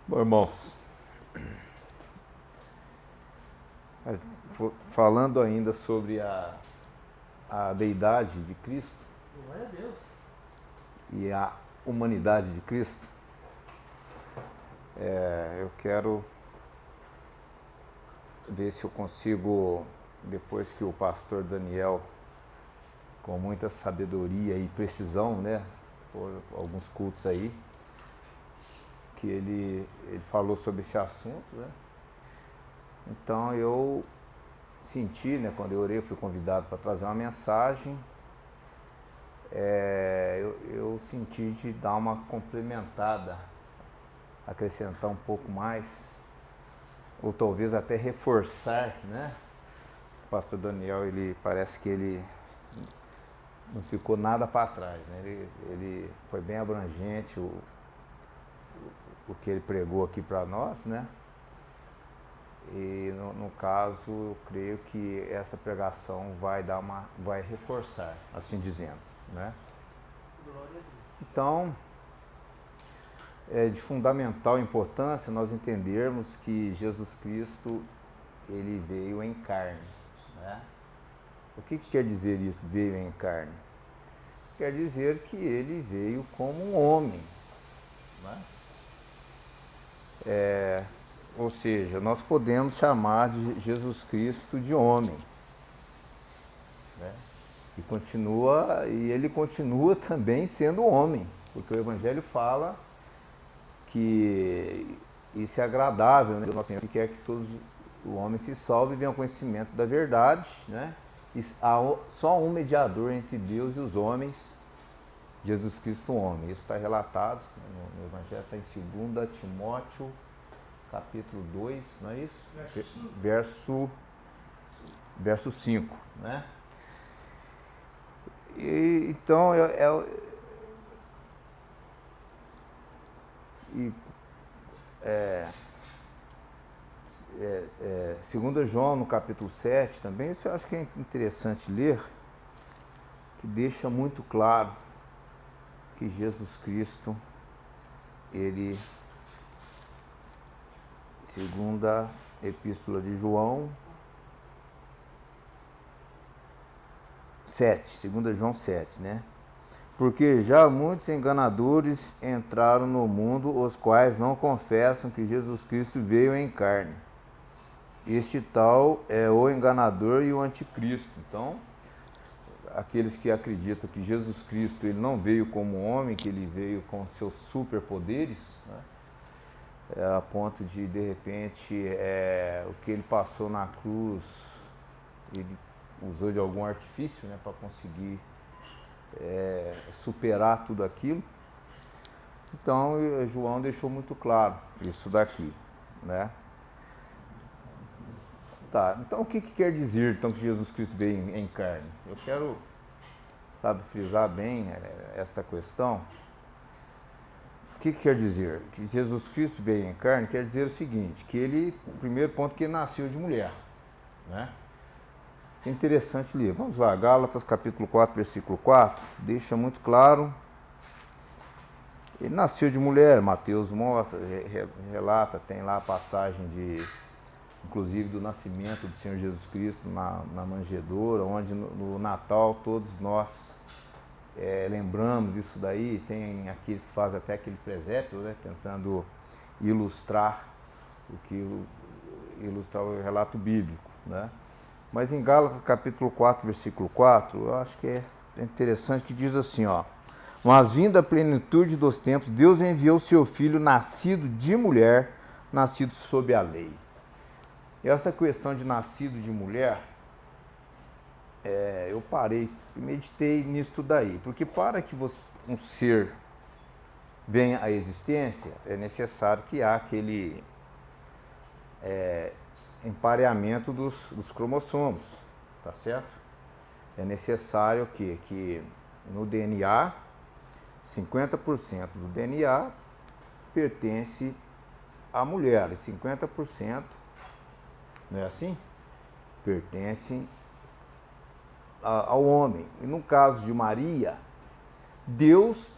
Bom, irmãos, falando ainda sobre a deidade de Cristo. Glória a Deus. E a humanidade de Cristo, eu quero ver se eu consigo, depois que o pastor Daniel, com muita sabedoria e precisão, por alguns cultos aí, que ele falou sobre esse assunto, Então eu senti, quando eu orei, eu fui convidado para trazer uma mensagem, eu senti de dar uma complementada, acrescentar um pouco mais, ou talvez até reforçar, O pastor Daniel, parece que ele não ficou nada para trás, Ele foi bem abrangente, o que ele pregou aqui para nós, E no caso, eu creio que essa pregação vai reforçar, assim dizendo, Glória a Deus. Então, é de fundamental importância nós entendermos que Jesus Cristo, ele veio em carne, O que quer dizer isso, veio em carne? Quer dizer que ele veio como um homem, Ou seja, nós podemos chamar de Jesus Cristo de homem, E ele continua também sendo homem, porque o Evangelho fala que isso é agradável, O nosso Senhor que quer que todos o homem se salve e venha ao conhecimento da verdade, E há só um mediador entre Deus e os homens, Jesus Cristo, homem. Isso está relatado no Evangelho, está em 2 Timóteo, capítulo 2, não é isso? Verso 5, Então, segundo João, no capítulo 7, também, isso eu acho que é interessante ler, que deixa muito claro que Jesus Cristo, ele, segunda epístola de João 7, 2 João 7, Porque já muitos enganadores entraram no mundo, os quais não confessam que Jesus Cristo veio em carne. Este tal é o enganador e o anticristo. Então, aqueles que acreditam que Jesus Cristo ele não veio como homem, que ele veio com seus superpoderes, a ponto de repente, o que ele passou na cruz, ele usou de algum artifício, para conseguir superar tudo aquilo. Então, João deixou muito claro isso daqui, Tá, então o que quer dizer então que Jesus Cristo veio em carne? Eu quero, frisar bem esta questão. O que quer dizer? Que Jesus Cristo veio em carne quer dizer o seguinte, que ele, o primeiro ponto, que ele nasceu de mulher, É interessante ler. Vamos lá, Gálatas capítulo 4, versículo 4, deixa muito claro. Ele nasceu de mulher, Mateus mostra, relata, tem lá a passagem inclusive do nascimento do Senhor Jesus Cristo na manjedoura, onde no Natal todos nós lembramos isso daí. Tem aqueles que fazem até aquele presépio, tentando ilustrar ilustrar o relato bíblico, Mas em Gálatas capítulo 4, versículo 4, eu acho que é interessante, que diz assim, Mas vindo a plenitude dos tempos, Deus enviou seu Filho, nascido de mulher, nascido sob a lei. E essa questão de nascido de mulher, eu parei e meditei nisso daí, porque para que um ser venha à existência, é necessário que há aquele empareamento dos cromossomos, tá certo? É necessário que no DNA 50% do DNA pertence à mulher e 50%, não é assim? Pertence ao homem. E no caso de Maria, Deus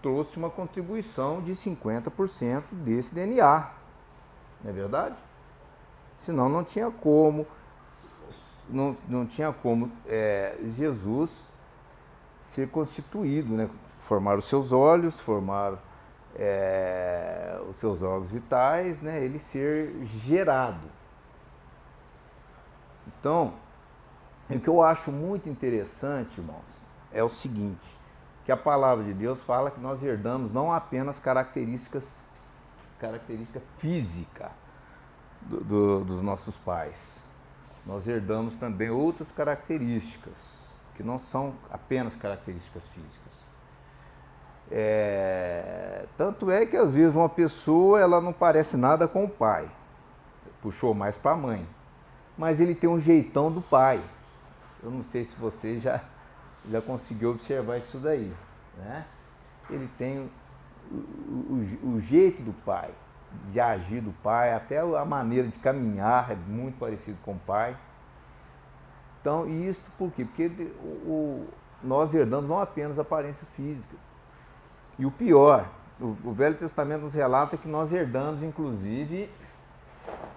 trouxe uma contribuição de 50% desse DNA, não é verdade? Senão não tinha como, Jesus ser constituído, né? Formar os seus olhos, formar os seus órgãos vitais, né? Ele ser gerado. Então, o que eu acho muito interessante, irmãos, é o seguinte, que a palavra de Deus fala que nós herdamos não apenas característica física dos nossos pais, nós herdamos também outras características, que não são apenas características físicas. Tanto é que às vezes uma pessoa ela não parece nada com o pai, puxou mais para a mãe, mas ele tem um jeitão do pai. Eu não sei se você já conseguiu observar isso daí, né? Ele tem o jeito do pai, de agir do pai, até a maneira de caminhar é muito parecido com o pai. Então, e isso por quê? Porque nós herdamos não apenas a aparência física. E o pior, o Velho Testamento nos relata que nós herdamos, inclusive,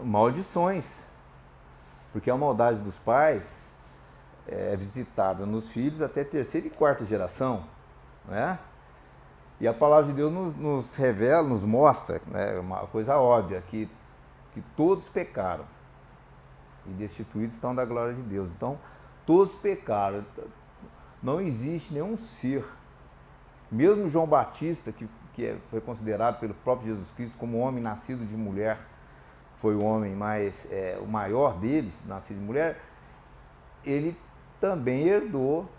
maldições. Porque a maldade dos pais é visitada nos filhos até terceira e quarta geração, né? E a palavra de Deus nos revela, nos mostra, né, uma coisa óbvia, que todos pecaram e destituídos estão da glória de Deus. Então, todos pecaram. Não existe nenhum ser, mesmo João Batista, que foi considerado pelo próprio Jesus Cristo como homem nascido de mulher, foi o homem o maior deles, nascido de mulher, ele também herdou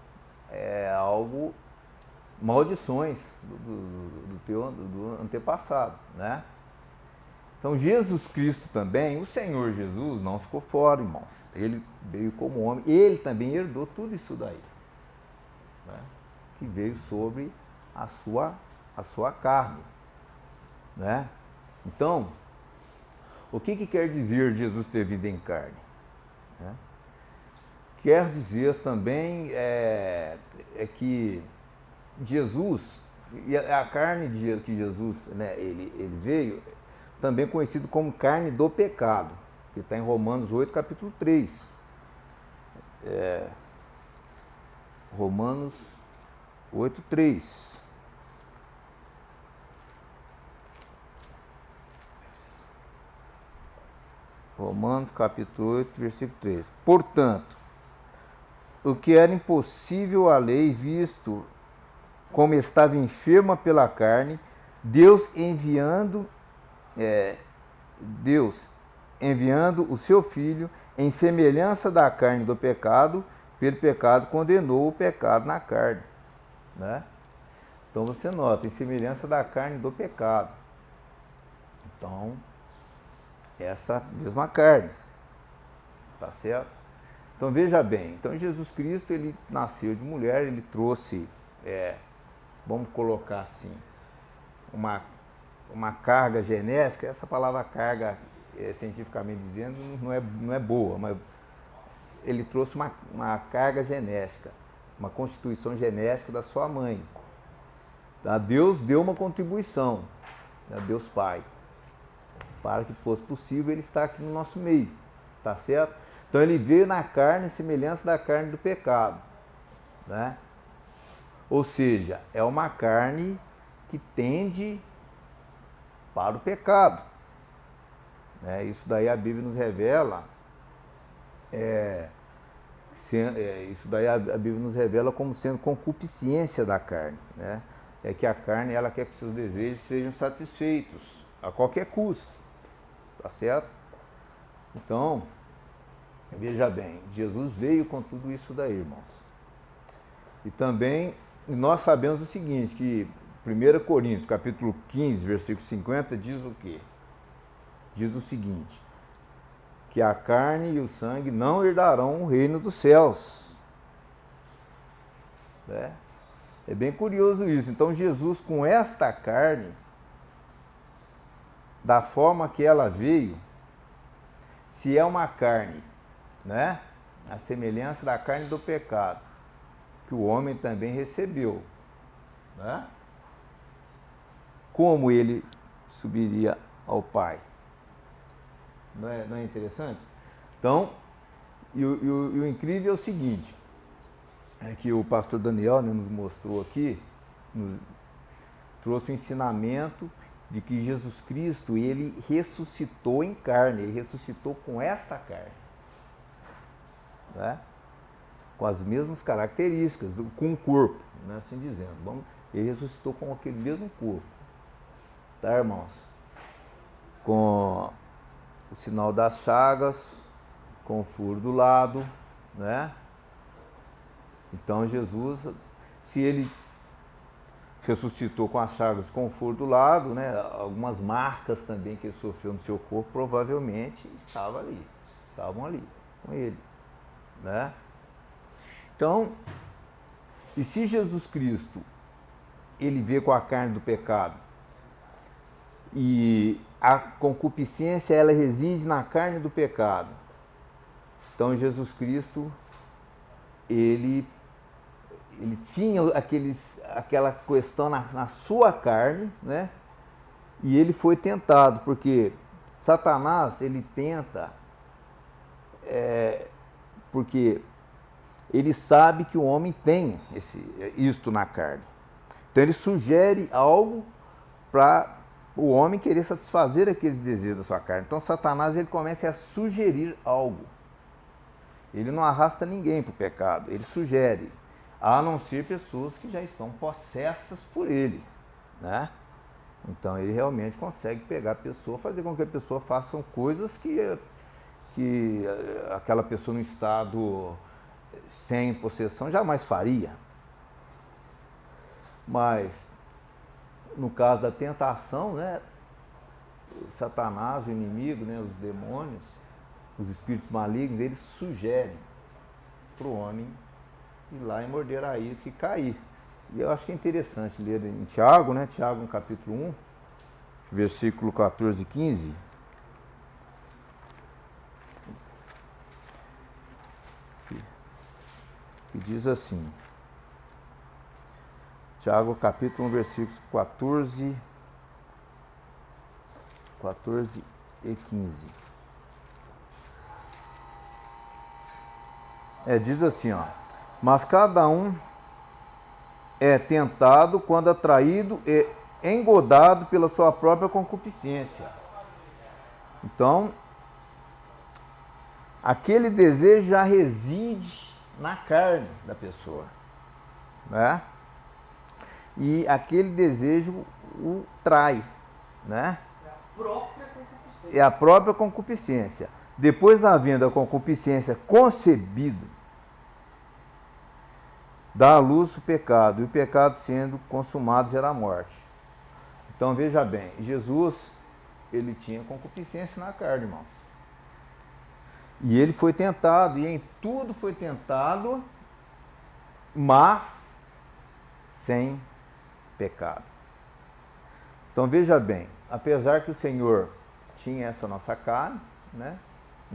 maldições do antepassado, né? Então Jesus Cristo também, o Senhor Jesus não ficou fora, irmãos. Ele veio como homem, ele também herdou tudo isso daí, né? Que veio sobre a sua carne, né? Então, o que quer dizer Jesus ter vindo em carne, né? Quer dizer também que Jesus, e a carne que Jesus, né, ele veio, também conhecido como carne do pecado, que está em Romanos 8, capítulo 3. Romanos 8, 3. Romanos capítulo 8, versículo 3. Portanto, o que era impossível à lei, visto como estava enferma pela carne, Deus enviando o seu Filho em semelhança da carne do pecado, pelo pecado condenou o pecado na carne, né? Então você nota, em semelhança da carne do pecado. Então, essa mesma carne, tá certo? Então veja bem, então Jesus Cristo, ele nasceu de mulher, ele trouxe, vamos colocar assim, uma carga genética. Essa palavra carga, cientificamente dizendo, não é boa, mas ele trouxe uma carga genética, uma constituição genética da sua mãe. Tá? Deus deu uma contribuição, né? Deus Pai, para que fosse possível ele estar aqui no nosso meio, tá certo? Então ele veio na carne, semelhança da carne do pecado, né? Ou seja, é uma carne que tende para o pecado, né? Isso daí a Bíblia nos revela, isso daí a Bíblia nos revela como sendo concupiscência da carne, né? É que a carne, ela quer que seus desejos sejam satisfeitos a qualquer custo, tá certo? Então, veja bem, Jesus veio com tudo isso daí, irmãos. E também nós sabemos o seguinte, que 1 Coríntios, capítulo 15, versículo 50, diz o quê? Diz o seguinte, que a carne e o sangue não herdarão o reino dos céus, né? É bem curioso isso. Então Jesus, com esta carne, da forma que ela veio, se é uma carne, né? A semelhança da carne do pecado, que o homem também recebeu, né? Como ele subiria ao Pai? Não é interessante? Então, e o incrível é o seguinte, é que o pastor Daniel, né, nos mostrou aqui, trouxe o ensinamento de que Jesus Cristo, ele ressuscitou em carne, ele ressuscitou com esta carne, né? Com as mesmas características, com o corpo, né, assim dizendo. Ele ressuscitou com aquele mesmo corpo, tá, irmãos? Com o sinal das chagas, com o furo do lado, né? Então Jesus, se ele ressuscitou com as chagas, com o furo do lado, né? Algumas marcas também que ele sofreu no seu corpo, provavelmente estavam ali com ele, né? Então, e se Jesus Cristo, ele veio com a carne do pecado, e a concupiscência, ela reside na carne do pecado, então Jesus Cristo, ele tinha aquela questão na sua carne, né? E ele foi tentado, porque Satanás, ele tenta, porque ele sabe que o homem tem isto na carne. Então ele sugere algo para o homem querer satisfazer aqueles desejos da sua carne. Então Satanás, ele começa a sugerir algo. Ele não arrasta ninguém para o pecado, ele sugere, a não ser pessoas que já estão possessas por ele, né? Então ele realmente consegue pegar a pessoa, fazer com que a pessoa faça coisas que aquela pessoa no estado sem possessão jamais faria. Mas no caso da tentação, né, Satanás, o inimigo, né, os demônios, os espíritos malignos, eles sugerem para o homem ir lá e morder a isca e cair. E eu acho que é interessante ler em Tiago, né? Tiago no capítulo 1, versículo 14 e 15. Que diz assim, Tiago capítulo 1, versículos 14 e 15. Diz assim, ó, mas cada um é tentado quando atraído e engodado pela sua própria concupiscência. Então, aquele desejo já reside na carne da pessoa, né? E aquele desejo o trai, né? É a própria concupiscência. Depois, havendo a concupiscência concebido, dá à luz o pecado, e o pecado sendo consumado gera a morte. Então veja bem, Jesus, ele tinha concupiscência na carne, irmãos. E ele foi tentado, e em tudo foi tentado, mas sem pecado. Então veja bem, apesar que o Senhor tinha essa nossa carne, né,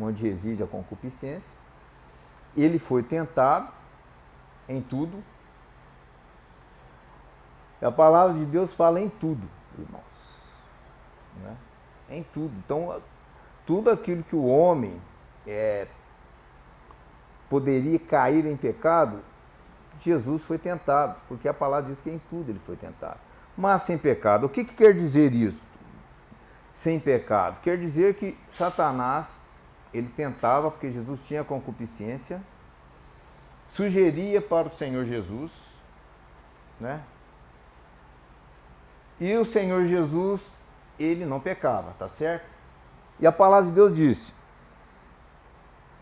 onde reside a concupiscência, ele foi tentado em tudo. E a palavra de Deus fala em tudo, irmãos, né? Em tudo. Então, tudo aquilo que o homem poderia cair em pecado, Jesus foi tentado, porque a palavra diz que em tudo ele foi tentado. Mas sem pecado. O que quer dizer isso? Sem pecado. Quer dizer que Satanás, ele tentava, porque Jesus tinha concupiscência, sugeria para o Senhor Jesus, né? E o Senhor Jesus, ele não pecava, tá certo? E a palavra de Deus disse,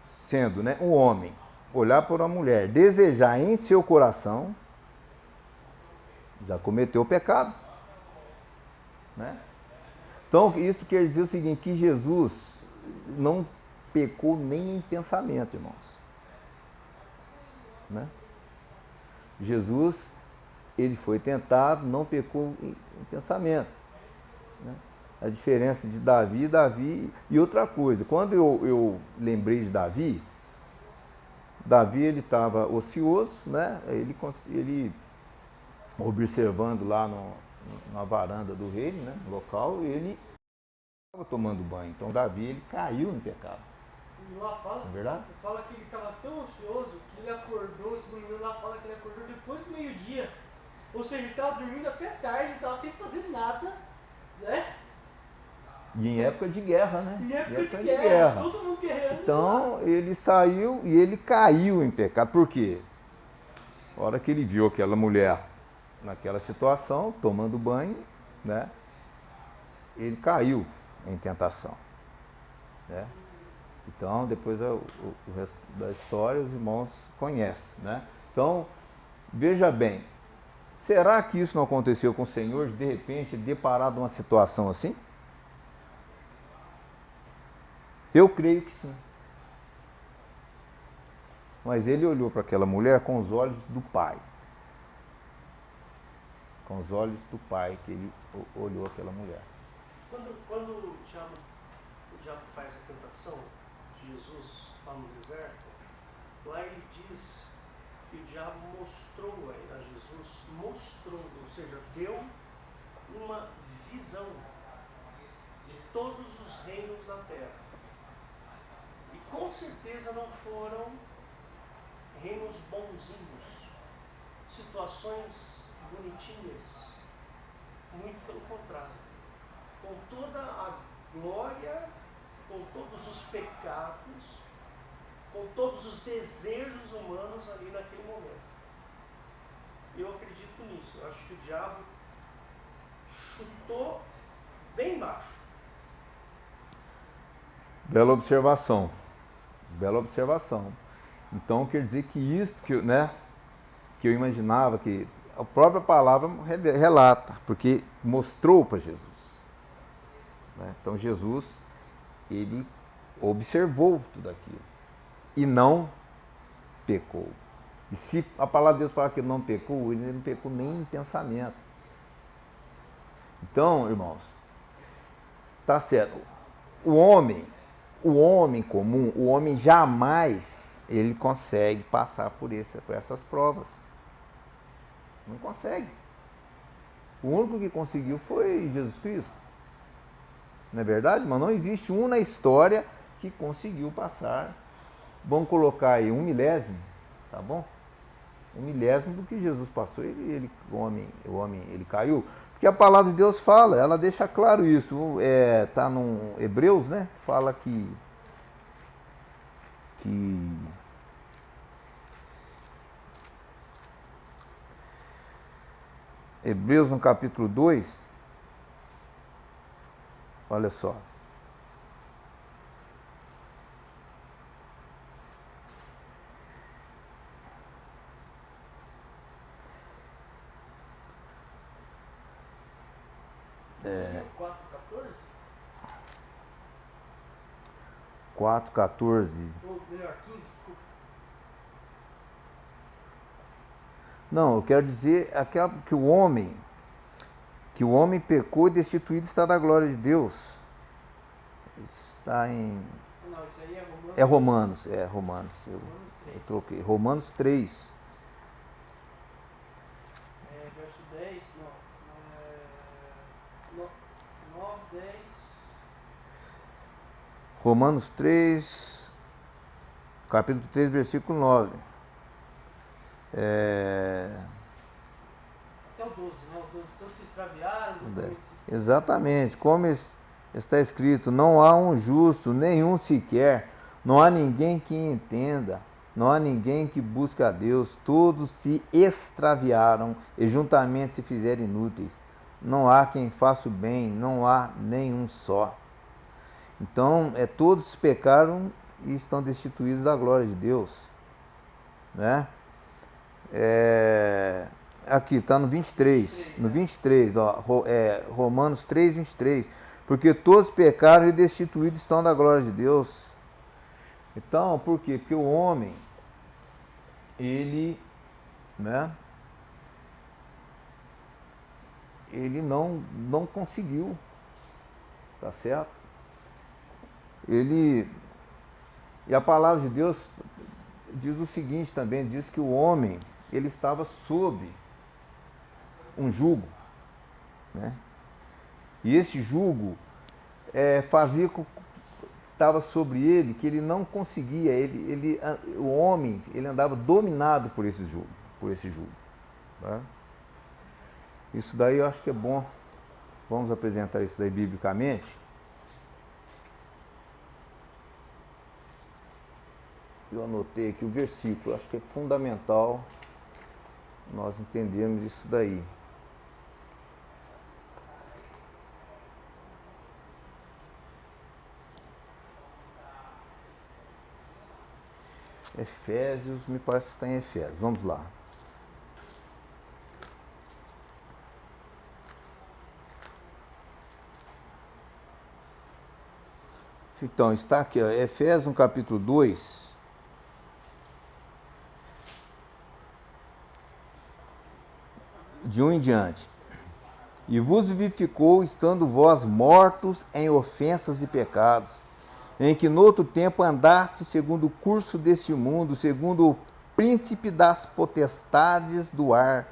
sendo, né, um homem, olhar para uma mulher, desejar em seu coração, já cometeu o pecado, né? Então, isso quer dizer o seguinte, que Jesus não pecou nem em pensamento, irmãos, né? Jesus, ele foi tentado, não pecou em pensamento. Né? A diferença de Davi e outra coisa, quando eu lembrei de Davi ele estava ocioso, né? Ele observando lá na varanda do rei, né? No local, ele estava tomando banho. Então Davi ele caiu no pecado. E lá fala, É verdade? fala que ele estava tão ansioso que ele acordou, se não me engano, lá fala que ele acordou depois do meio-dia. Ou seja, ele estava dormindo até tarde, estava sem fazer nada, né? E em época de guerra, né? Em época de guerra, todo mundo guerreando. Então ele saiu e ele caiu em pecado. Por quê? A hora que ele viu aquela mulher naquela situação, tomando banho, né? Ele caiu em tentação. Né? Então, depois o resto da história os irmãos conhecem. Né? Então, veja bem, será que isso não aconteceu com o Senhor, de repente, deparado numa situação assim? Eu creio que sim. Mas ele olhou para aquela mulher com os olhos do Pai. Com os olhos do Pai que ele olhou aquela mulher. Quando o diabo faz a tentação de Jesus lá no deserto, lá ele diz que o diabo mostrou a Jesus, ou seja, deu uma visão de todos os reinos da terra. E com certeza não foram reinos bonzinhos, situações bonitinhas, muito pelo contrário. Com toda a glória, com todos os pecados, com todos os desejos humanos ali naquele momento. Eu acredito nisso. Eu acho que o diabo chutou bem baixo. Bela observação. Bela observação. Então quer dizer que isso né, que eu imaginava, que a própria palavra relata, porque mostrou para Jesus. Né? Então Jesus, ele observou tudo aquilo e não pecou. E se a palavra de Deus fala que ele não pecou, ele não pecou nem em pensamento. Então, irmãos, tá certo. O homem comum, o homem jamais ele consegue passar por essas provas. Não consegue. O único que conseguiu foi Jesus Cristo. Não é verdade? Mas não existe um na história que conseguiu passar. Vamos colocar aí 1/1000, tá bom? 1/1000 do que Jesus passou. O homem ele caiu. Porque a palavra de Deus fala, ela deixa claro isso. Tá no Hebreus, né? Fala que Hebreus no capítulo 2, olha só. É. 4:14? 4:14. Ou melhor, 15, desculpa. Não, eu quero dizer que o homem pecou e destituído está da glória de Deus. Isso está em... Não, isso aí é Romanos. É Romanos. Eu 3. troquei. Romanos 3. Verso 10, não. 9, 10. Romanos 3, capítulo 3, versículo 9. Até o 12, né? O 12, todos se extraviaram. Exatamente, como está escrito, não há um justo, nenhum sequer, não há ninguém que entenda, não há ninguém que busque a Deus, todos se extraviaram e juntamente se fizeram inúteis. Não há quem faça o bem, não há nenhum só. Então, todos pecaram e estão destituídos da glória de Deus. Né? Aqui, está no 23. No 23, ó, Romanos 3, 23. Porque todos pecaram e destituídos estão da glória de Deus. Então, por quê? Porque o homem, ele, né? ele não conseguiu, tá certo? E a palavra de Deus diz o seguinte também, diz que o homem, ele estava sob um jugo, né? E esse jugo estava sobre ele, que ele não conseguia, o homem, ele andava dominado por esse jugo, tá? Isso daí eu acho que é bom, vamos apresentar isso daí biblicamente. Eu anotei aqui o versículo, acho que é fundamental nós entendermos isso daí. Efésios, me parece que está em Efésios. Vamos lá. Então, está aqui, ó, Efésios, no capítulo 2. De 1 em diante. E vos vivificou, estando vós mortos em ofensas e pecados, em que no outro tempo andaste segundo o curso deste mundo, segundo o príncipe das potestades do ar,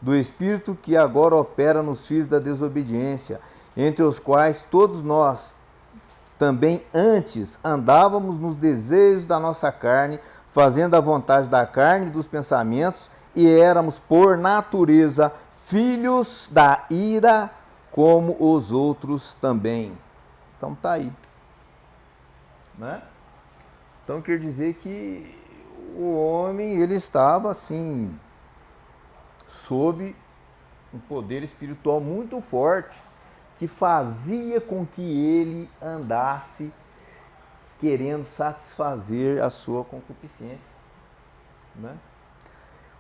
do espírito que agora opera nos filhos da desobediência, entre os quais todos nós também antes andávamos nos desejos da nossa carne, fazendo a vontade da carne e dos pensamentos, e éramos por natureza filhos da ira, como os outros também. Então tá aí. Né? Então quer dizer que o homem, ele estava assim sob um poder espiritual muito forte, que fazia com que ele andasse querendo satisfazer a sua concupiscência. Né?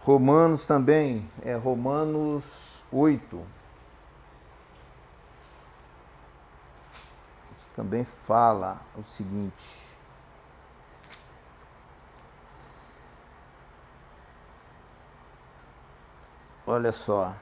Romanos também, Romanos 8. Também fala o seguinte. Olha só.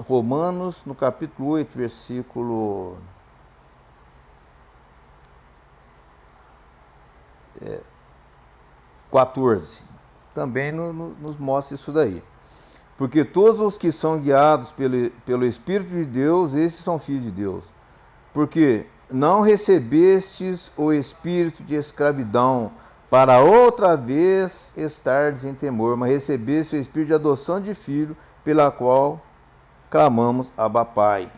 Romanos, no capítulo 8, versículo 14, também nos mostra isso daí. Porque todos os que são guiados pelo Espírito de Deus, esses são filhos de Deus. Porque não recebestes o espírito de escravidão, para outra vez estardes em temor, mas recebeste o espírito de adoção de filho, pela qual clamamos Abba Pai.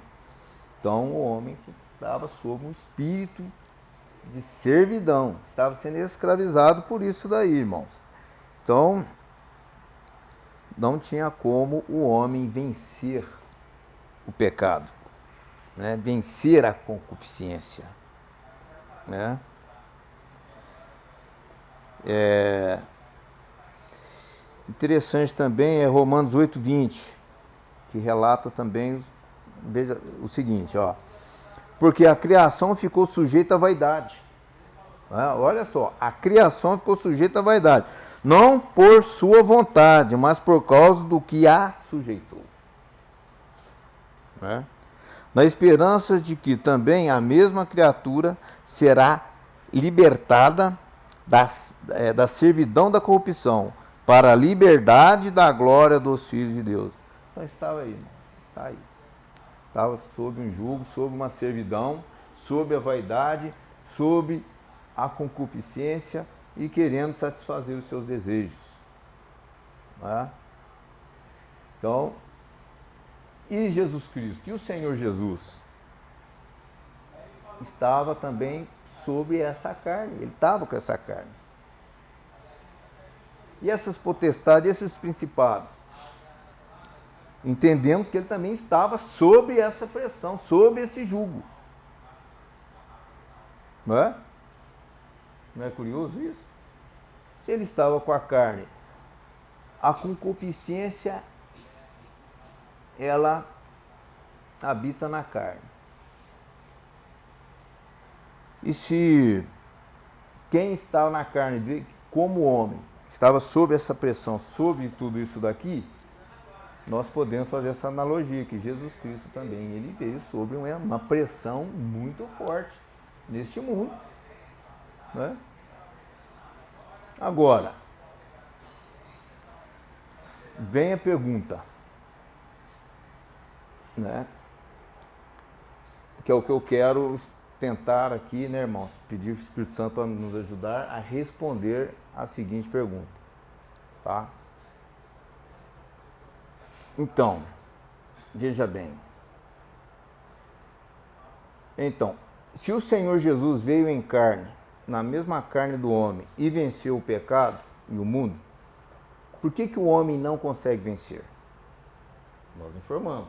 Então o homem que estava sob um espírito de servidão, estava sendo escravizado por isso daí, irmãos. Então não tinha como o homem vencer o pecado, né? Vencer a concupiscência, né? Interessante também é Romanos 8:20, que relata também, veja o seguinte, ó. Porque a criação ficou sujeita à vaidade. Olha só, a criação ficou sujeita à vaidade. Não por sua vontade, mas por causa do que a sujeitou. Na esperança de que também a mesma criatura será libertada da servidão da corrupção, para a liberdade da glória dos filhos de Deus. Então estava aí, irmão. Está aí. Estava sob um jugo, sob uma servidão, sob a vaidade, sob a concupiscência e querendo satisfazer os seus desejos. Né? Então, e Jesus Cristo, e o Senhor Jesus estava também sobre essa carne, ele estava com essa carne. E essas potestades, esses principados, entendemos que ele também estava sob essa pressão, sob esse jugo. Não é? Não é curioso isso? Se ele estava com a carne, a concupiscência ela habita na carne. E se quem estava na carne, como homem, estava sob essa pressão, sob tudo isso daqui, nós podemos fazer essa analogia, que Jesus Cristo também, ele veio sob uma pressão muito forte neste mundo, né? Agora, vem a pergunta, né? Que é o que eu quero tentar aqui, né, irmãos? Pedir ao Espírito Santo para nos ajudar a responder a seguinte pergunta, tá? Então, veja bem. Então, se o Senhor Jesus veio em carne, na mesma carne do homem, e venceu o pecado e o mundo, por que o homem não consegue vencer? Nós informamos.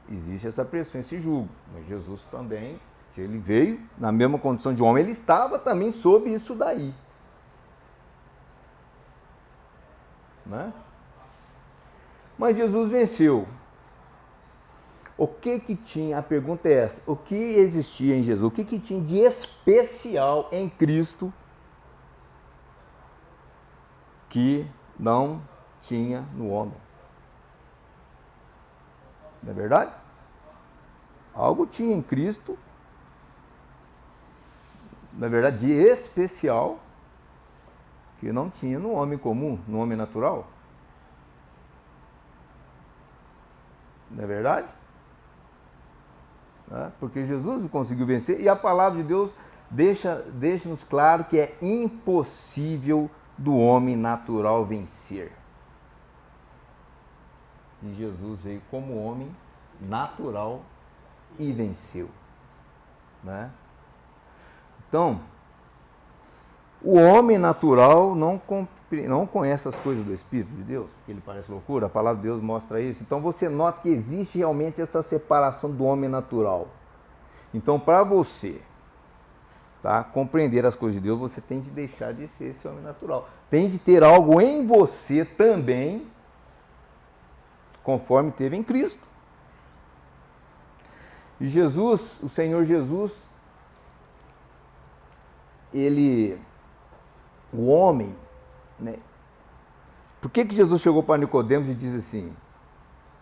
Existe essa pressão, esse jugo. Mas Jesus também, se ele veio na mesma condição de homem, ele estava também sob isso daí. Né? Mas Jesus venceu. O que tinha, a pergunta é essa, o que existia em Jesus? O que tinha de especial em Cristo que não tinha no homem? Não é verdade? Algo tinha em Cristo, na verdade, de especial, que não tinha no homem comum, no homem natural. Não é verdade? Porque Jesus conseguiu vencer e a palavra de Deus deixa-nos claro que é impossível do homem natural vencer. E Jesus veio como homem natural e venceu. Né? Então, o homem natural não conhece as coisas do Espírito de Deus, porque ele parece loucura, a palavra de Deus mostra isso. Então você nota que existe realmente essa separação do homem natural. Então, para você compreender as coisas de Deus, você tem de deixar de ser esse homem natural. Tem de ter algo em você também, conforme teve em Cristo. E Jesus, o Senhor Jesus, o homem, né? Por que Jesus chegou para Nicodemos e diz assim,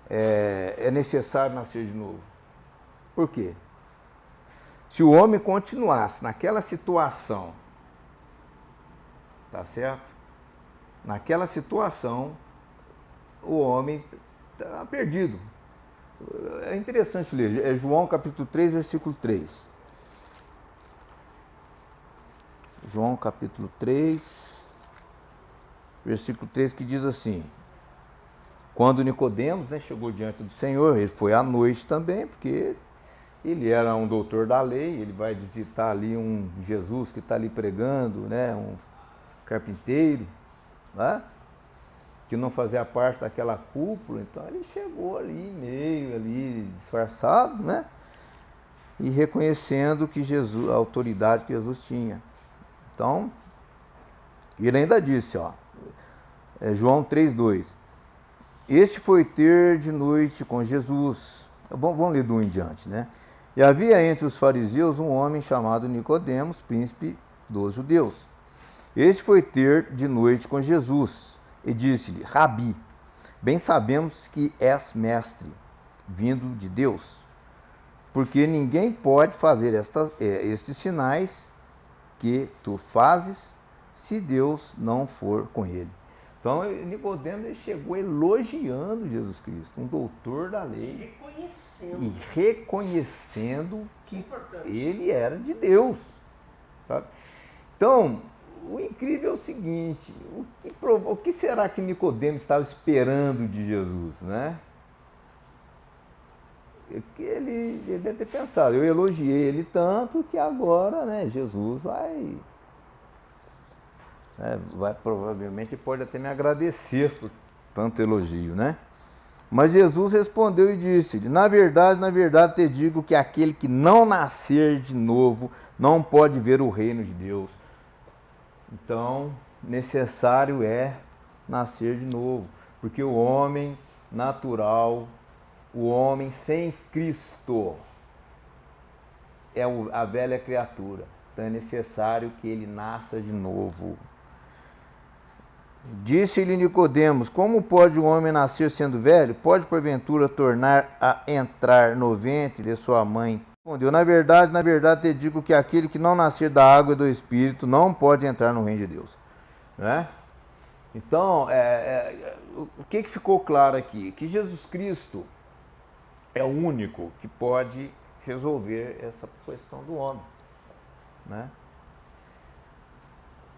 é necessário nascer de novo? Por quê? Se o homem continuasse naquela situação, tá certo? Naquela situação, o homem está perdido. É interessante ler, é João capítulo 3, versículo 3. João capítulo 3, versículo 3, que diz assim: quando Nicodemos, né, chegou diante do Senhor, ele foi à noite também, porque ele era um doutor da lei, ele vai visitar ali um Jesus que está ali pregando, né, um carpinteiro, né, que não fazia parte daquela cúpula. Então ele chegou ali, meio ali disfarçado, né, e reconhecendo que Jesus, a autoridade que Jesus tinha. Então, ele ainda disse, João 3,2, este foi ter de noite com Jesus. Vamos ler do 1 em diante, né? E havia entre os fariseus um homem chamado Nicodemos, príncipe dos judeus. Este foi ter de noite com Jesus e disse-lhe, Rabi, bem sabemos que és mestre, vindo de Deus, porque ninguém pode fazer estes sinais que tu fazes, se Deus não for com ele. Então, Nicodemos chegou elogiando Jesus Cristo, um doutor da lei, e reconhecendo que ele era de Deus. Sabe? Então, o incrível é o seguinte, o que será que Nicodemos estava esperando de Jesus, né? Ele deve ter pensado, eu elogiei ele tanto que agora, né, Jesus vai provavelmente pode até me agradecer por tanto elogio, né? Mas Jesus respondeu e disse-lhe, na verdade te digo que aquele que não nascer de novo não pode ver o reino de Deus. Então, necessário é nascer de novo, porque o homem natural O homem sem Cristo é a velha criatura. Então é necessário que ele nasça de novo. Disse-lhe Nicodemos: como pode o homem nascer sendo velho? Pode porventura tornar a entrar no ventre de sua mãe? Respondeu: na verdade te digo que aquele que não nascer da água e do Espírito não pode entrar no reino de Deus. Né? Então, o que ficou claro aqui? Que Jesus Cristo é o único que pode resolver essa questão do homem. Né?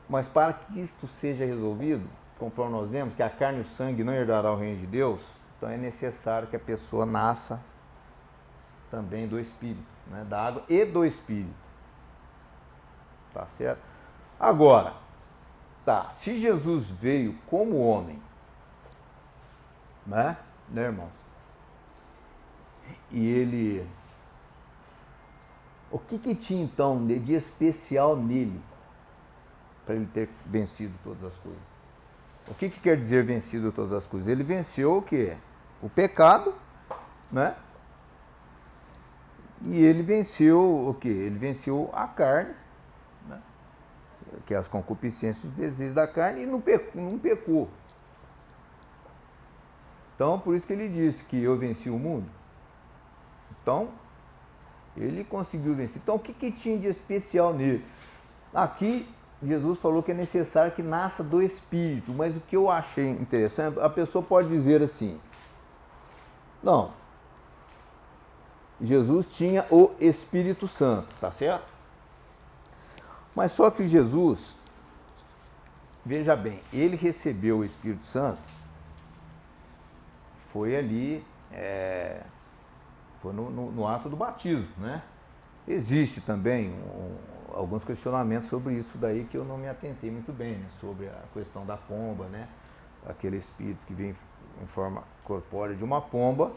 Mas para que isto seja resolvido, conforme nós vemos que a carne e o sangue não herdará o reino de Deus, então é necessário que a pessoa nasça também do Espírito, né? Da água e do Espírito. Tá certo? Agora, se Jesus veio como homem, né irmãos? E ele... O que tinha então de especial nele para ele ter vencido todas as coisas? O que quer dizer vencido todas as coisas? Ele venceu o quê? O pecado, né? E ele venceu o quê? Ele venceu a carne, né? Que é as concupiscências e os desejos da carne, e não pecou. Então, por isso que ele disse que eu venci o mundo. Então, ele conseguiu vencer. Então, o que tinha de especial nele? Aqui, Jesus falou que é necessário que nasça do Espírito, mas o que eu achei interessante, a pessoa pode dizer assim: não, Jesus tinha o Espírito Santo, tá certo? Mas só que Jesus, veja bem, ele recebeu o Espírito Santo, foi ali, foi no ato do batismo, né? Existe também alguns questionamentos sobre isso daí que eu não me atentei muito bem, né? Sobre a questão da pomba, né? Aquele espírito que vem em forma corpórea de uma pomba,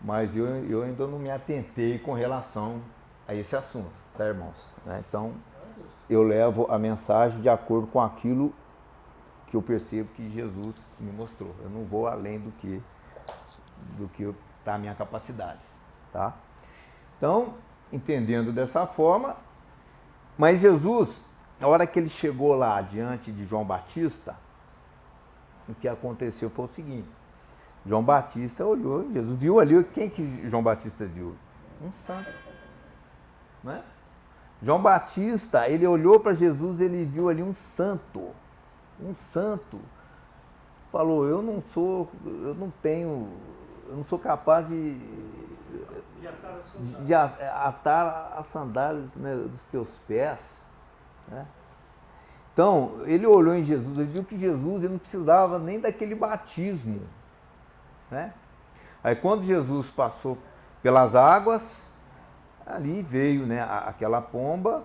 mas eu ainda não me atentei com relação a esse assunto, tá, irmãos? Né? Então, eu levo a mensagem de acordo com aquilo que eu percebo que Jesus me mostrou. Eu não vou além do que está a minha capacidade, tá? Então, entendendo dessa forma, mas Jesus, na hora que ele chegou lá diante de João Batista, o que aconteceu foi o seguinte: João Batista olhou, Jesus viu ali, quem que João Batista viu? Um santo, né? João Batista, ele olhou para Jesus, ele viu ali um santo, falou: eu não sou capaz de atar as sandálias, né, dos teus pés, né? Então, ele olhou em Jesus, ele viu que Jesus ele não precisava nem daquele batismo, né? Aí quando Jesus passou pelas águas, ali veio, né, aquela pomba,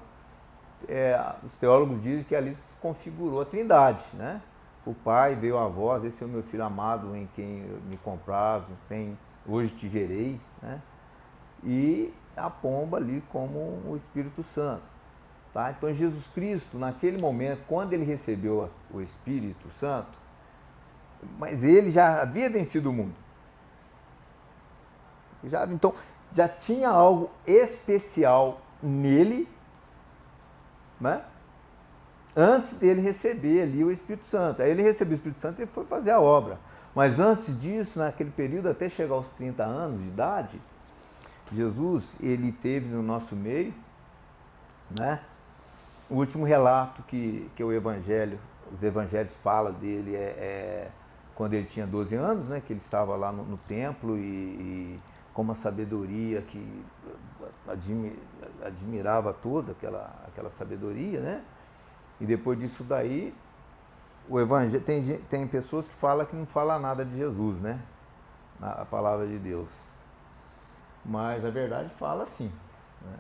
os teólogos dizem que ali se configurou a Trindade, né? O Pai, veio a voz: esse é o meu Filho amado em quem eu me comprazo, hoje te gerei, né? E a pomba ali como o Espírito Santo, tá? Então Jesus Cristo, naquele momento, quando ele recebeu o Espírito Santo, mas ele já havia vencido o mundo. Então, já tinha algo especial nele, né? Antes dele receber ali o Espírito Santo. Aí ele recebeu o Espírito Santo e foi fazer a obra. Mas antes disso, naquele período, até chegar aos 30 anos de idade, Jesus, ele teve no nosso meio, né? O último relato que os evangelhos falam dele quando ele tinha 12 anos, né? Que ele estava lá no templo e com uma sabedoria que admirava a todos, aquela sabedoria, né? E depois disso daí, o evangelho, tem pessoas que falam que não fala nada de Jesus, né? A palavra de Deus. Mas a verdade fala sim, né?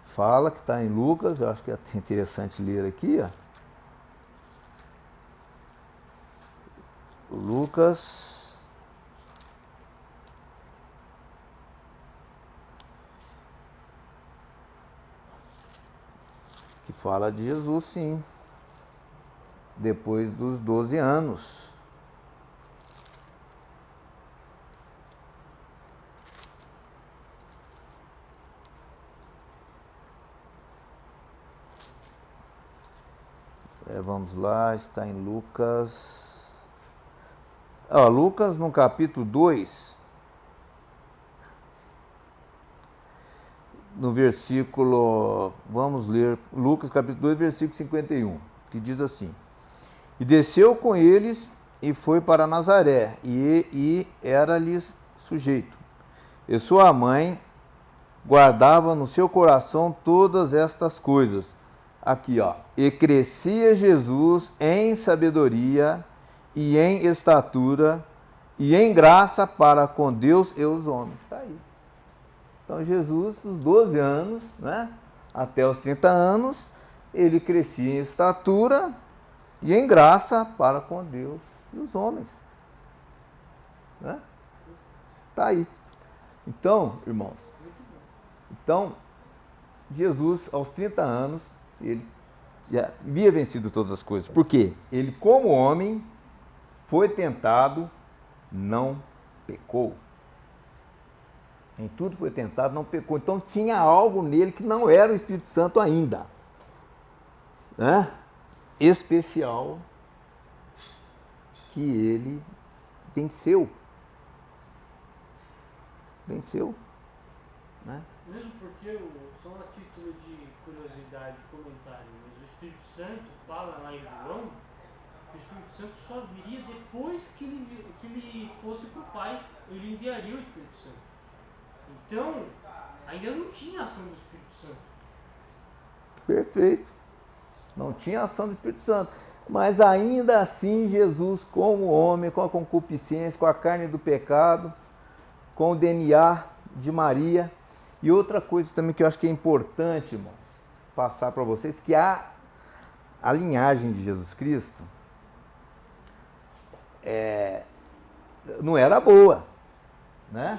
Fala que está em Lucas, eu acho que é até interessante ler aqui, ó. Lucas, que fala de Jesus, sim, depois dos 12 anos. Vamos lá, está em Lucas. Lucas no capítulo 2, no versículo, vamos ler, Lucas capítulo 2, versículo 51, que diz assim: E desceu com eles e foi para Nazaré, e era-lhes sujeito. E sua mãe guardava no seu coração todas estas coisas. Aqui, e crescia Jesus em sabedoria e em estatura e em graça para com Deus e os homens. Está aí. Então Jesus, dos 12 anos, né, até os 30 anos, ele crescia em estatura e em graça para com Deus e os homens. Né? Está aí. Então, irmãos, Jesus, aos 30 anos, ele já havia vencido todas as coisas. Por quê? Ele, como homem, foi tentado, não pecou. Em tudo foi tentado, não pecou. Então tinha algo nele que não era o Espírito Santo ainda. Né? Especial, que ele venceu. Venceu. Né? Mesmo porque, só a título de curiosidade e comentário, mas o Espírito Santo fala lá em João que o Espírito Santo só viria depois que ele fosse para o Pai. Ele enviaria o Espírito Santo. Então, ainda não tinha ação do Espírito Santo. Perfeito. Não tinha ação do Espírito Santo. Mas ainda assim, Jesus, como homem, com a concupiscência, com a carne do pecado, com o DNA de Maria. E outra coisa também que eu acho que é importante, irmãos, passar para vocês, que a linhagem de Jesus Cristo não era boa, né?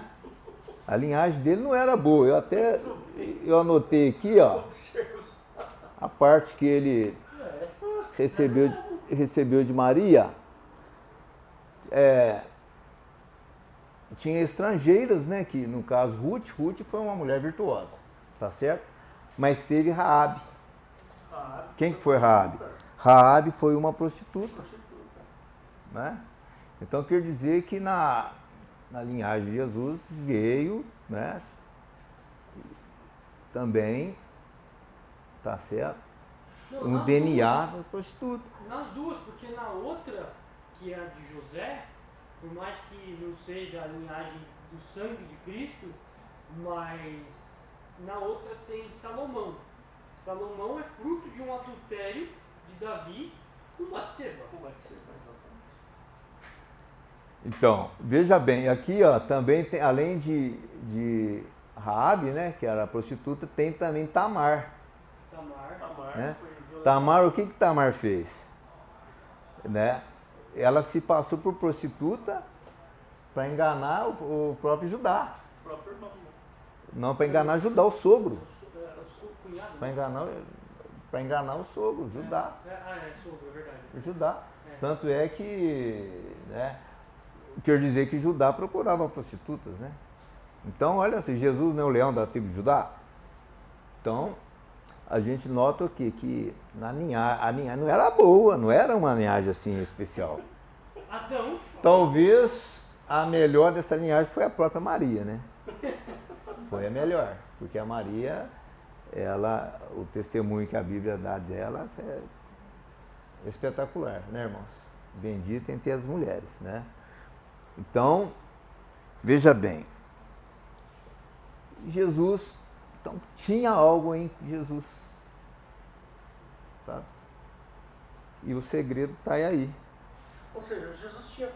A linhagem dele não era boa. Eu anotei aqui, a parte que ele recebeu de Maria. Tinha estrangeiras, né? Que no caso Ruth foi uma mulher virtuosa, tá certo? Mas teve Raabe. Quem que foi Raabe? Raabe foi uma prostituta, né? Então quer dizer que na linhagem de Jesus veio, né? Também, tá certo? Não, DNA da prostituta. Nas duas, porque na outra, que é a de José, por mais que não seja a linhagem do sangue de Cristo, mas na outra tem Salomão. Salomão é fruto de um adultério de Davi com Batseba. Exatamente. Então, veja bem, aqui também tem, além de Raabe, né, que era a prostituta, tem também Tamar. Né? Tamar, o que Tamar fez? Né? Ela se passou por prostituta para enganar o próprio Judá. O próprio irmão. Não, para enganar Judá, o sogro. O cunhado. Para enganar o sogro, Judá. Sogro, é verdade. Judá. Tanto é que, né, quer dizer que Judá procurava prostitutas, né? Então, olha assim, Jesus não é o leão da tribo de Judá. Então, a gente nota aqui que a linhagem não era boa, não era uma linhagem assim especial. Adão. Talvez a melhor dessa linhagem foi a própria Maria, né? Foi a melhor, porque a Maria, o testemunho que a Bíblia dá dela é espetacular, né, irmãos? Bendita entre as mulheres, né? Então, veja bem, Jesus, então tinha algo em Jesus, tá? E o segredo está aí. Ou seja, Jesus tinha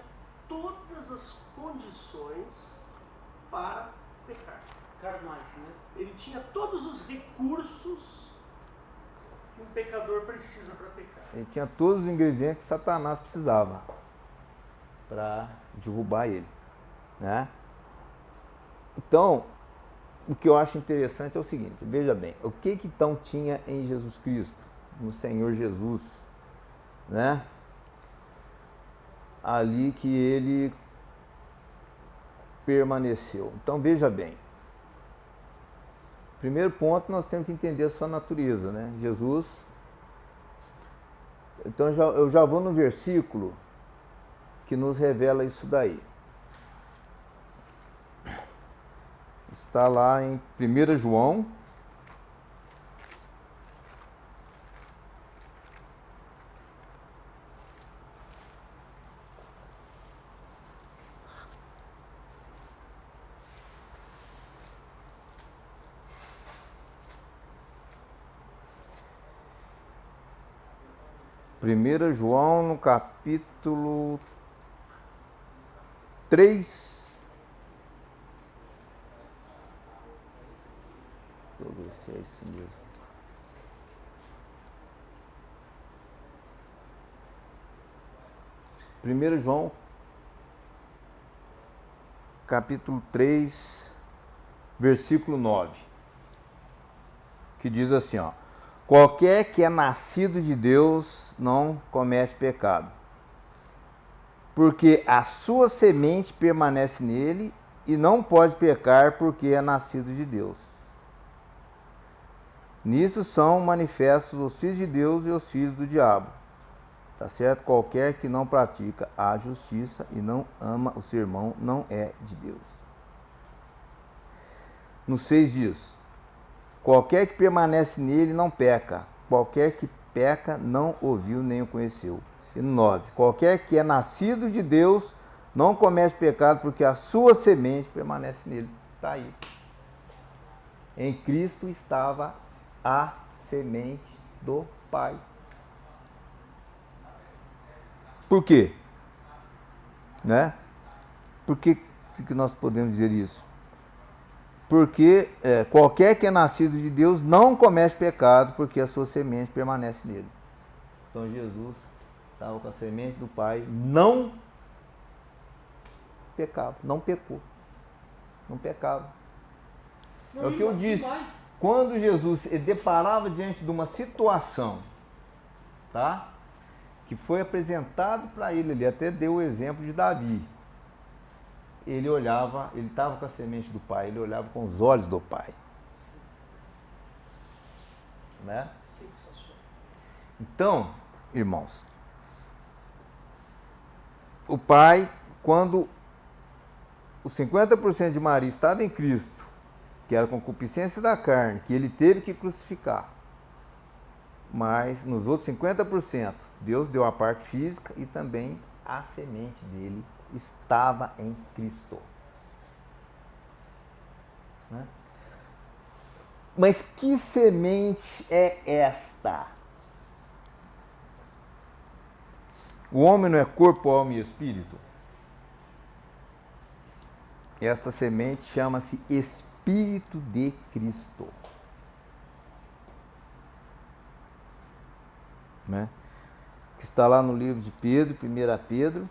todas as condições para pecar. Carnais, né? Ele tinha todos os recursos que um pecador precisa para pecar. Ele tinha todos os ingredientes que Satanás precisava para derrubar ele, né? Então, o que eu acho interessante é o seguinte, veja bem, o que então tinha em Jesus Cristo, no Senhor Jesus, né? Ali que ele permaneceu. Então, veja bem, primeiro ponto, nós temos que entender a sua natureza, né? Jesus Então eu já vou no versículo que nos revela isso daí. Está lá em 1 João. Primeira João, no capítulo 3. Deixa eu ver se é isso mesmo. Primeiro João, capítulo 3, versículo 9. Que diz assim, ó: qualquer que é nascido de Deus não comete pecado, porque a sua semente permanece nele e não pode pecar porque é nascido de Deus. Nisso são manifestos os filhos de Deus e os filhos do diabo. Tá certo? Qualquer que não pratica a justiça e não ama o seu irmão não é de Deus. No 6 diz: qualquer que permanece nele não peca. Qualquer que peca não ouviu nem o conheceu. E no 9: qualquer que é nascido de Deus não comete pecado porque a sua semente permanece nele. Está aí. Em Cristo estava a semente do Pai. Por quê? Né? Por que nós podemos dizer isso? Porque qualquer que é nascido de Deus não comete pecado, porque a sua semente permanece nele. Então Jesus estava com a semente do Pai, não pecava, não pecou, não pecava. É o que eu disse. Quando Jesus se deparava diante de uma situação, tá? Que foi apresentado para ele até deu o exemplo de Davi. Ele olhava, ele estava com a semente do Pai, ele olhava com os olhos do Pai. Né? Então, irmãos, o Pai, quando os 50% de Maria estava em Cristo, que era a concupiscência da carne, que ele teve que crucificar, mas nos outros 50%, Deus deu a parte física e também a semente dele estava em Cristo. Né? Mas que semente é esta? O homem não é corpo, alma e espírito? Esta semente chama-se Espírito de Cristo. Né? Que está lá no livro de Pedro, 1 Pedro.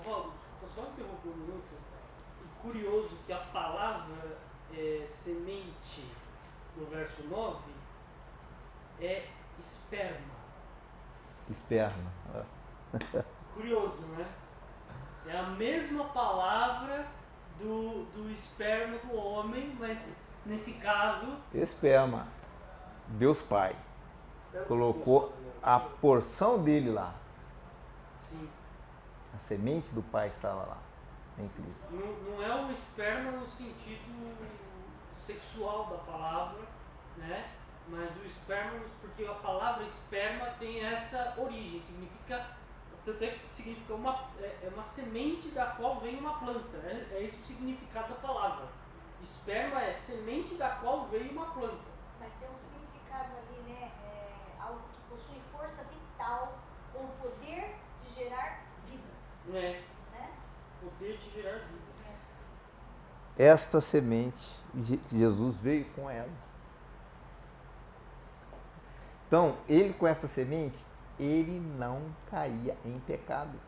Valdo, desculpa só interromper um minuto. Curioso que a palavra semente no verso 9 é esperma. Esperma. Curioso, né? É a mesma palavra do esperma do homem, mas nesse caso... Esperma. Deus Pai colocou a porção dele lá. Sim. A semente do Pai estava lá, em Cristo. Não é o esperma no sentido sexual da palavra, né? Mas o esperma, porque a palavra esperma tem essa origem, significa, tanto é que significa uma semente da qual vem uma planta, né? É esse o significado da palavra. Esperma é semente da qual veio uma planta. Mas tem um significado ali, né? Algo que possui força vital com o poder de gerar vida. É. Né? Poder de gerar vida. Esta semente, Jesus veio com ela. Então, ele com esta semente, ele não caía em pecado.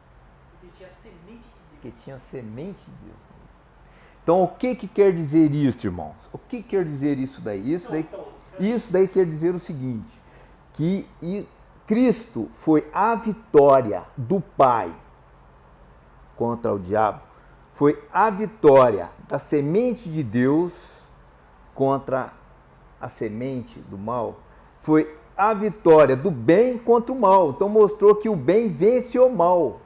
Porque tinha semente de Deus. Porque tinha semente de Deus. Então, o que quer dizer isso, irmãos? O que quer dizer isso daí? Isso daí quer dizer o seguinte, que Cristo foi a vitória do Pai contra o diabo, foi a vitória da semente de Deus contra a semente do mal, foi a vitória do bem contra o mal. Então mostrou que o bem vence o mal.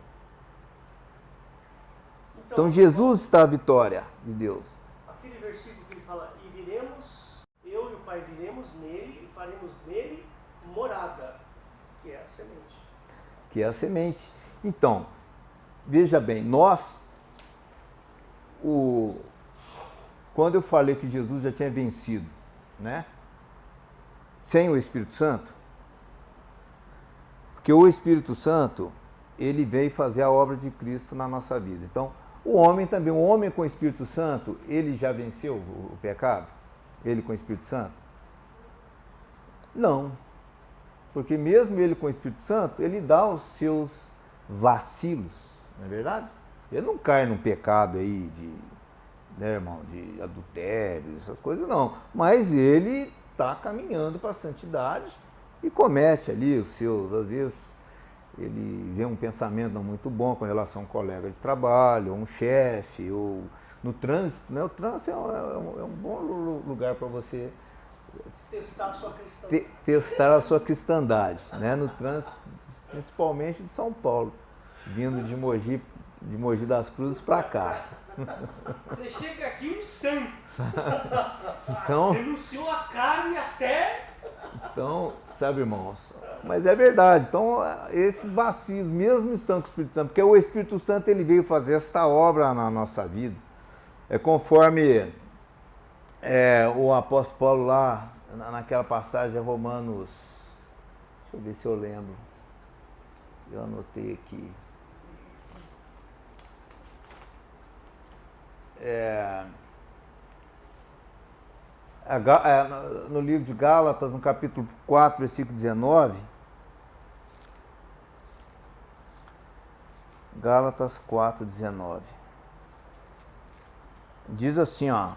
Então Jesus está a vitória de Deus. Aquele versículo que ele fala, e viremos, eu e o Pai viremos nele e faremos nele morada, que é a semente. Que é a semente. Então, veja bem, quando eu falei que Jesus já tinha vencido, né? Sem o Espírito Santo, porque o Espírito Santo, ele veio fazer a obra de Cristo na nossa vida. Então, o homem também, o homem com o Espírito Santo, ele já venceu o pecado? Ele com o Espírito Santo? Não. Porque mesmo ele com o Espírito Santo, ele dá os seus vacilos, não é verdade? Ele não cai num pecado aí de, né, irmão, de adultério, essas coisas não. Mas ele está caminhando para a santidade e comete ali os seus, às vezes, ele vê um pensamento não muito bom com relação a um colega de trabalho, ou um chefe, ou no trânsito, né? O trânsito é um bom lugar para você testar a sua cristandade. Testar a sua cristandade, né? No trânsito, principalmente de São Paulo, vindo de Mogi das Cruzes para cá. Você chega aqui um santo. Então, Denunciou a carne até... Então, sabe, irmãos, mas é verdade. Então, esses vacilos, mesmo estando com o Espírito Santo, porque o Espírito Santo ele veio fazer esta obra na nossa vida, é conforme o apóstolo Paulo lá, naquela passagem de Romanos, deixa eu ver se eu lembro, eu anotei aqui, no livro de Gálatas, no capítulo 4, versículo 19, Gálatas 4, 19, diz assim, ó: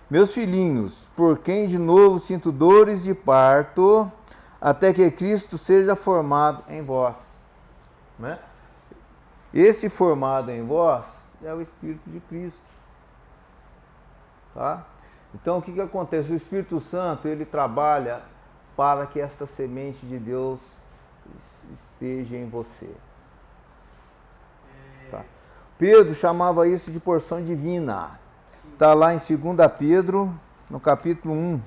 meus filhinhos, por quem de novo sinto dores de parto, até que Cristo seja formado em vós. Né? Esse formado em vós é o Espírito de Cristo. Tá? Então o que acontece? O Espírito Santo ele trabalha para que esta semente de Deus esteja em você. Tá? Pedro chamava isso de porção divina. Está lá em 2 Pedro, no capítulo 1.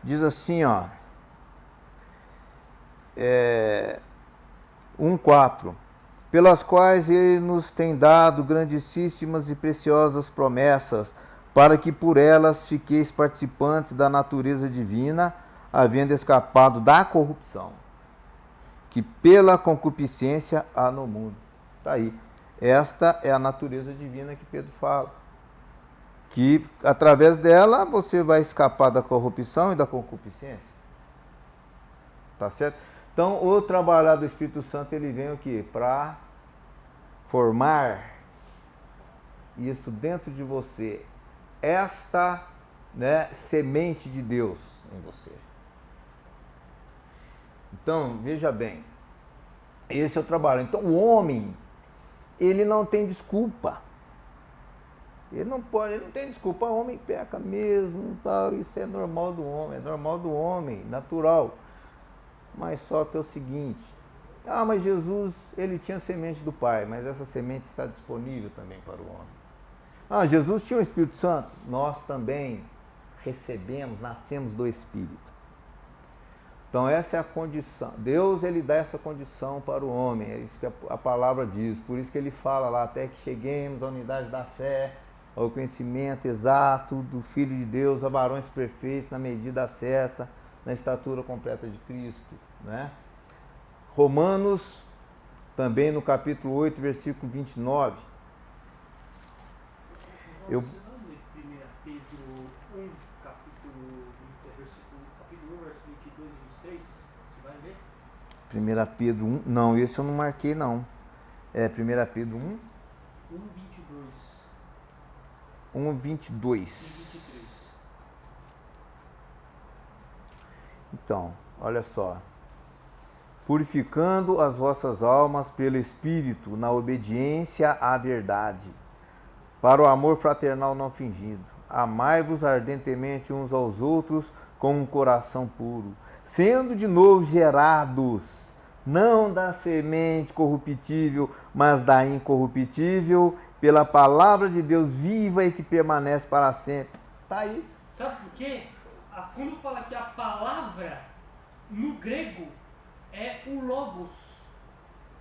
Diz assim, ó. 1:4, pelas quais ele nos tem dado grandíssimas e preciosas promessas, para que por elas fiqueis participantes da natureza divina, havendo escapado da corrupção, que pela concupiscência há no mundo. Está aí. Esta é a natureza divina que Pedro fala. Que através dela você vai escapar da corrupção e da concupiscência. Tá certo? Então, o trabalhar do Espírito Santo, ele vem o quê? Para formar isso dentro de você. Esta, né, semente de Deus em você. Então, veja bem. Esse é o trabalho. Então, o homem, ele não tem desculpa. Ele não tem desculpa. O homem peca mesmo, tal. Isso é normal do homem, natural. Mas só que é o seguinte, mas Jesus, ele tinha a semente do Pai, mas essa semente está disponível também para o homem. Jesus tinha o Espírito Santo, nós também recebemos, nascemos do Espírito. Então essa é a condição, Deus ele dá essa condição para o homem, é isso que a palavra diz, por isso que ele fala lá, até que cheguemos à unidade da fé, ao conhecimento exato do Filho de Deus, a varões perfeitos, na medida certa, na estatura completa de Cristo, né? Romanos, também no capítulo 8, versículo 29. Você não lê 1 Pedro 1, capítulo 1, versículo 22 e 23? Você vai ler? 1 Pedro 1, não, esse eu não marquei não. É 1 Pedro 1? 1, 22. 1, 22. E 23. Então, olha só. purificando as vossas almas pelo Espírito, na obediência à verdade, para o amor fraternal não fingido. Amai-vos ardentemente uns aos outros com um coração puro, sendo de novo gerados, não da semente corruptível, mas da incorruptível, pela palavra de Deus viva e que permanece para sempre. Está aí. Sabe por quê? Quando fala que a palavra, no grego, é o logos.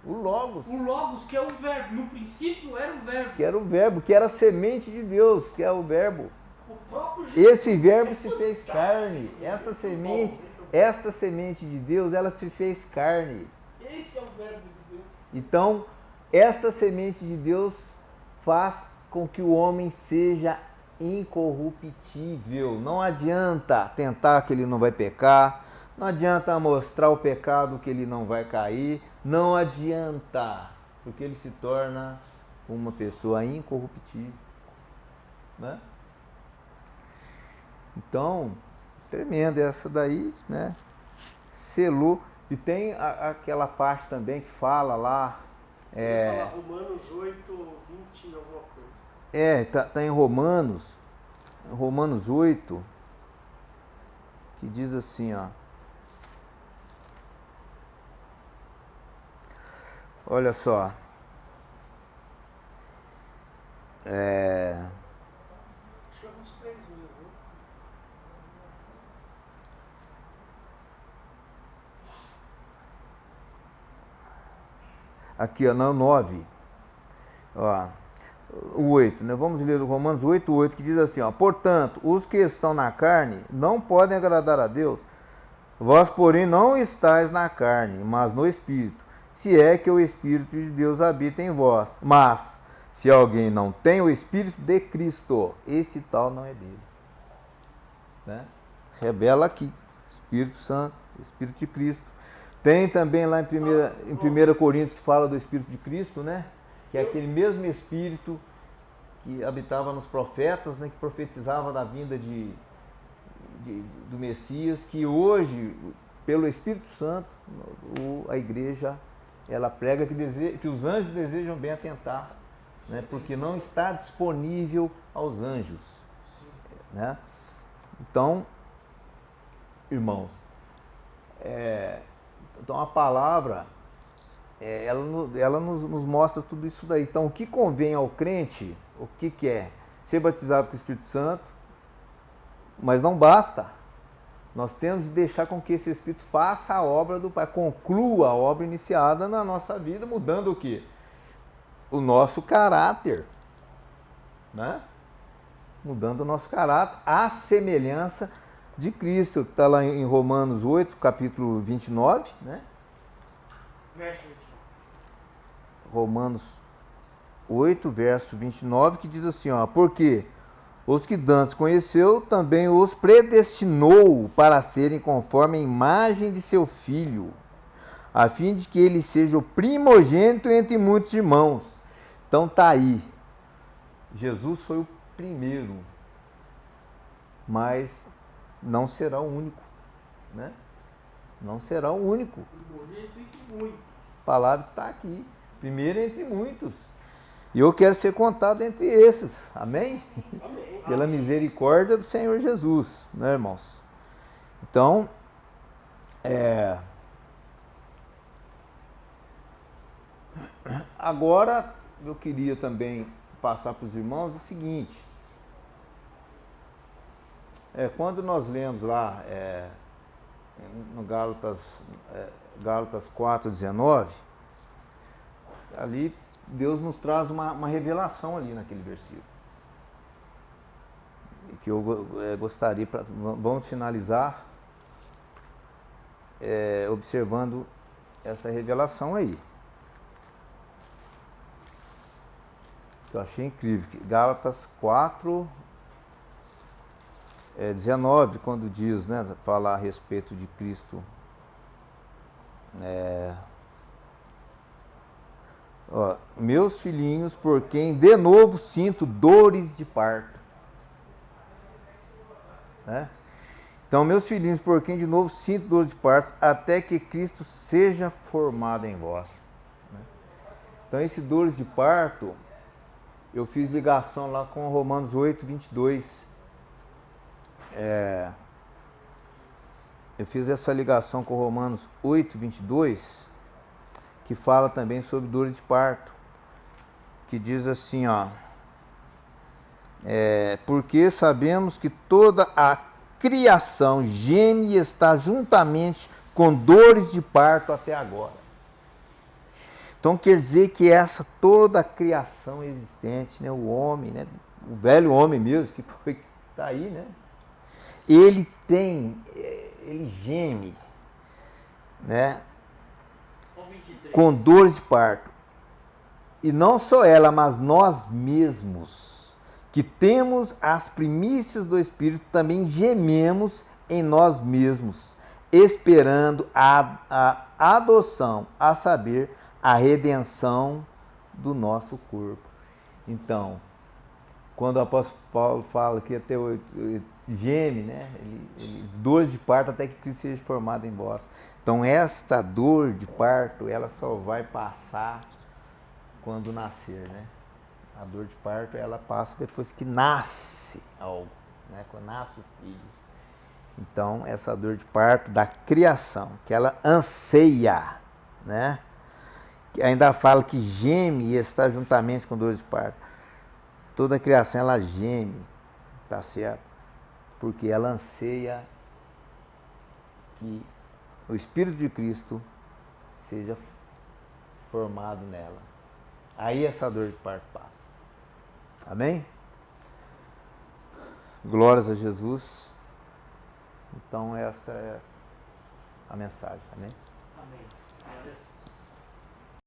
O Logos. O logos, que é o verbo. No princípio era o verbo. Que era o verbo, que era a semente de Deus, que é o verbo. O próprio Jesus. Esse verbo se fez carne. Esta semente de Deus, ela se fez carne. Esse é o verbo de Deus. Então, esta semente de Deus faz com que o homem seja incorruptível. Não adianta tentar que ele não vai pecar, não adianta mostrar o pecado que ele não vai cair, não adianta, porque ele se torna uma pessoa incorruptível, né? Então, tremendo essa daí, né? Selou. E tem aquela parte também que fala lá. Você vai falar Romanos 8, 20 alguma coisa. Tá em Romanos 8, que diz assim, ó. Olha só. Acho que é uns 3 mil, viu? Aqui, ó, no 9. Ó, o 8, né? Vamos ler o Romanos 8, que diz assim, ó. Portanto, os que estão na carne não podem agradar a Deus. Vós, porém, não estáis na carne, mas no Espírito, se é que o Espírito de Deus habita em vós. Mas, se alguém não tem o Espírito de Cristo, esse tal não é dele. Né? Revela aqui, Espírito Santo, Espírito de Cristo. Tem também lá em 1 Coríntios que fala do Espírito de Cristo, né? Que é aquele mesmo Espírito que habitava nos profetas, né? Que profetizava da vinda do Messias, que hoje, pelo Espírito Santo, a igreja, ela prega que os anjos desejam bem atentar, né? Porque não está disponível aos anjos, né? Então, irmãos, então a palavra, ela nos mostra tudo isso daí. Então o que convém ao crente, o que é? Ser batizado com o Espírito Santo, mas não basta. Nós temos de deixar com que esse Espírito faça a obra do Pai, conclua a obra iniciada na nossa vida, mudando o quê? O nosso caráter, né? Mudando o nosso caráter, à semelhança de Cristo, que está lá em Romanos 8, capítulo 29, né? Verso 29. Romanos 8, verso 29, que diz assim, ó, porque os que dantes conheceu, também os predestinou para serem conforme a imagem de seu Filho, a fim de que ele seja o primogênito entre muitos irmãos. Então tá aí, Jesus foi o primeiro, mas não será o único, né? Não será o único. A palavra está aqui, primeiro entre muitos. E eu quero ser contado entre esses, amém? Amém. Pela misericórdia do Senhor Jesus, né, irmãos? Então, agora eu queria também passar para os irmãos o seguinte. Quando nós lemos lá no Gálatas 4:19, ali Deus nos traz uma revelação ali naquele versículo. Que eu gostaria, vamos finalizar observando essa revelação aí. Que eu achei incrível. Gálatas 4:19, quando diz, né, falar a respeito de Cristo, meus filhinhos, por quem de novo sinto dores de parto, né? Então, meus filhinhos, por quem de novo sinto dores de parto, até que Cristo seja formado em vós. Então, esse dores de parto, eu fiz ligação lá com Romanos 8, 22. Eu fiz essa ligação com Romanos 8, 22, que fala também sobre dores de parto, que diz assim, ó, porque sabemos que toda a criação geme e está juntamente com dores de parto até agora. Então quer dizer que toda a criação existente, né, o homem, né, o velho homem mesmo, que está aí, né, ele geme, né, com dores de parto. E não só ela, mas nós mesmos, que temos as primícias do Espírito, também gememos em nós mesmos, esperando a adoção, a saber, a redenção do nosso corpo. Então, quando o apóstolo Paulo fala que até o geme, né, dores de parto até que Cristo seja formado em vós. Então, esta dor de parto, ela só vai passar quando nascer, né? A dor de parto, ela passa depois que nasce algo, né? Quando nasce o filho. Então, essa dor de parto da criação, que ela anseia, né? Que ainda fala que geme e está juntamente com dor de parto. Toda a criação, ela geme, tá certo? Porque ela anseia que o Espírito de Cristo seja formado nela. Aí essa dor de parto passa. Amém? Glórias a Jesus. Então esta é a mensagem. Amém? Amém.